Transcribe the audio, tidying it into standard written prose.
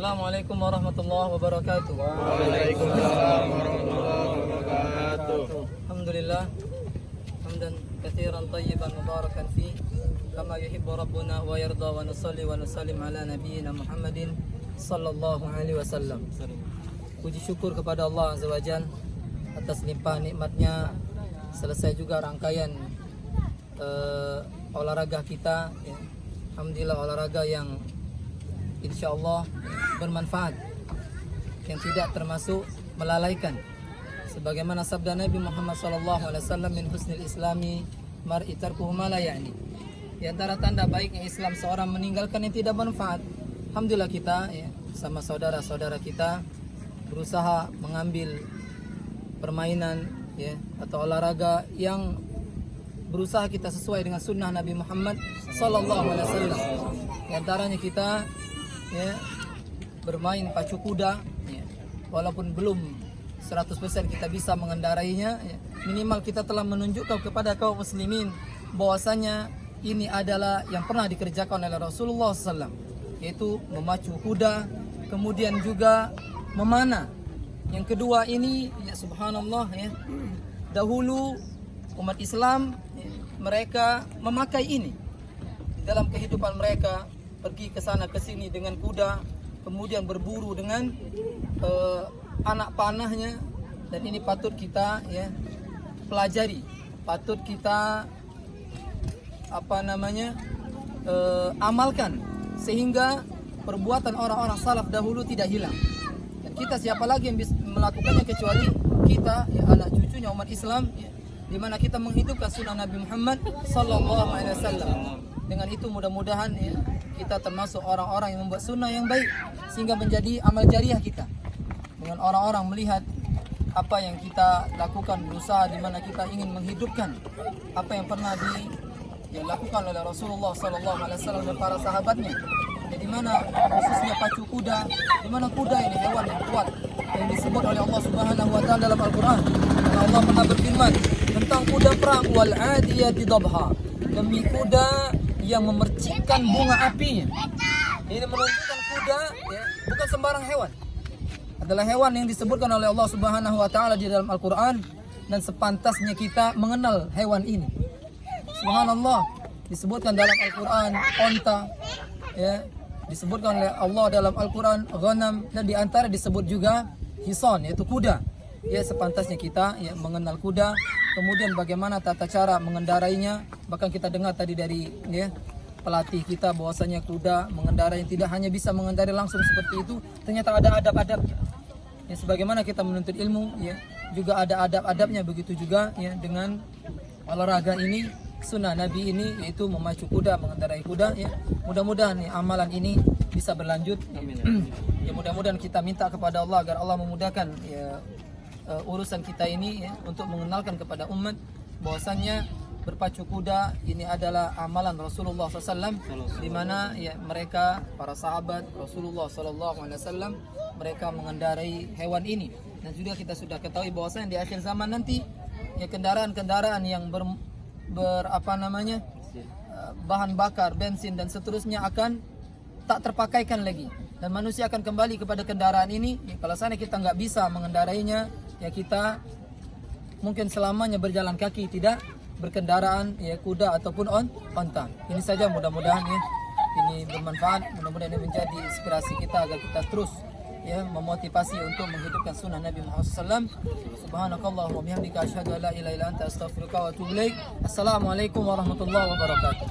Assalamualaikum warahmatullahi wabarakatuh. Waalaikumsalam warahmatullahi wabarakatuh. Alhamdulillah hamdan katsiran tayyiban mubarakan fi kama yuhibbu rabbuna wa yarda wa nusalli wa nusallim ala nabiyyina Muhammadin sallallahu alaihi wasallam. Puji syukur kepada Allah Azza wa Jalla atas limpahan nikmatnya. Selesai juga rangkaian olahraga kita ya. Alhamdulillah olahraga yang insyaallah bermanfaat, yang tidak termasuk melalaikan, sebagaimana sabda Nabi Muhammad SAW, min husnil islami mar'i tarkuhu ma la ya'ni. Di antara tanda baiknya Islam seorang meninggalkan yang tidak bermanfaat. Alhamdulillah kita ya, sama saudara-saudara kita berusaha mengambil permainan ya atau olahraga yang berusaha kita sesuai dengan sunnah Nabi Muhammad SAW. Di antaranya kita ya bermain pacu kuda ya. Walaupun belum 100% kita bisa mengendarainya ya. Minimal kita telah menunjukkan kepada kaum muslimin bahwasanya ini adalah yang pernah dikerjakan oleh Rasulullah SAW, yaitu memacu kuda, kemudian juga memanah. Yang kedua ini ya subhanallah ya, dahulu umat Islam ya, mereka memakai ini dalam kehidupan mereka, pergi ke sana ke sini dengan kuda, kemudian berburu dengan anak panahnya, dan ini patut kita ya pelajari, patut kita amalkan sehingga perbuatan orang-orang salaf dahulu tidak hilang. Dan kita siapa lagi yang bisa melakukannya kecuali kita ya, anak cucunya umat Islam ya, di mana kita menghidupkan sunnah Nabi Muhammad sallallahu alaihi wasallam. Dengan itu mudah-mudahan ya, kita termasuk orang-orang yang membuat sunnah yang baik sehingga menjadi amal jariah kita. Dengan orang-orang melihat apa yang kita lakukan, berusaha di mana kita ingin menghidupkan apa yang pernah dilakukan oleh Rasulullah SAW dan para sahabatnya. Di mana khususnya pacu kuda, di mana kuda ini hewan yang kuat yang disebut oleh Allah Subhanahu wa taala dalam Al-Qur'an. Dan Allah pernah berfirman tentang kuda perang, wal 'adiyati dhabha, demi kuda yang memercikkan bunga apinya. Ini menunjukkan kuda ya, bukan sembarang hewan. Adalah hewan yang disebutkan oleh Allah Subhanahu wa taala di dalam Al-Qur'an, dan sepantasnya kita mengenal hewan ini. Subhanallah, disebutkan dalam Al-Qur'an onta ya, disebutkan oleh Allah dalam Al-Qur'an ghanam, dan di antara disebut juga hison, yaitu kuda. Ya, sepantasnya kita ya mengenal kuda, kemudian bagaimana tata cara mengendarainya. Bahkan kita dengar tadi dari ya pelatih kita bahwasanya kuda mengendarai tidak hanya bisa mengendarai langsung seperti itu, ternyata ada adab-adabnya. Ya, sebagaimana kita menuntut ilmu ya, juga ada adab-adabnya. Begitu juga ya dengan olahraga ini, sunnah Nabi ini, yaitu memacu kuda, mengendarai kuda ya. Mudah-mudahan ya, amalan ini bisa berlanjut. Ya, mudah-mudahan kita minta kepada Allah agar Allah memudahkan ya urusan kita ini ya, untuk mengenalkan kepada umat bahwasannya berpacu kuda ini adalah amalan Rasulullah SAW, di mana ya mereka para sahabat Rasulullah SAW mereka mengendarai hewan ini. Dan juga kita sudah ketahui bahwasanya di akhir zaman nanti ya kendaraan-kendaraan yang bahan bakar bensin dan seterusnya akan tak terpakaikan lagi, dan manusia akan kembali kepada kendaraan ini ya. Kalau sana kita nggak bisa mengendarainya ya, kita mungkin selamanya berjalan kaki, tidak berkendaraan ya kuda ataupun onta. Ini saja, mudah-mudahan ya ini bermanfaat, mudah-mudahan ini menjadi inspirasi kita agar kita terus ya memotivasi untuk menghidupkan sunnah Nabi Muhammad SAW. Subhanakallahumma wa bihamdika asyhadu an la ilaha illa anta astaghfiruka wa atubu ilaik. Assalamualaikum warahmatullahi wabarakatuh.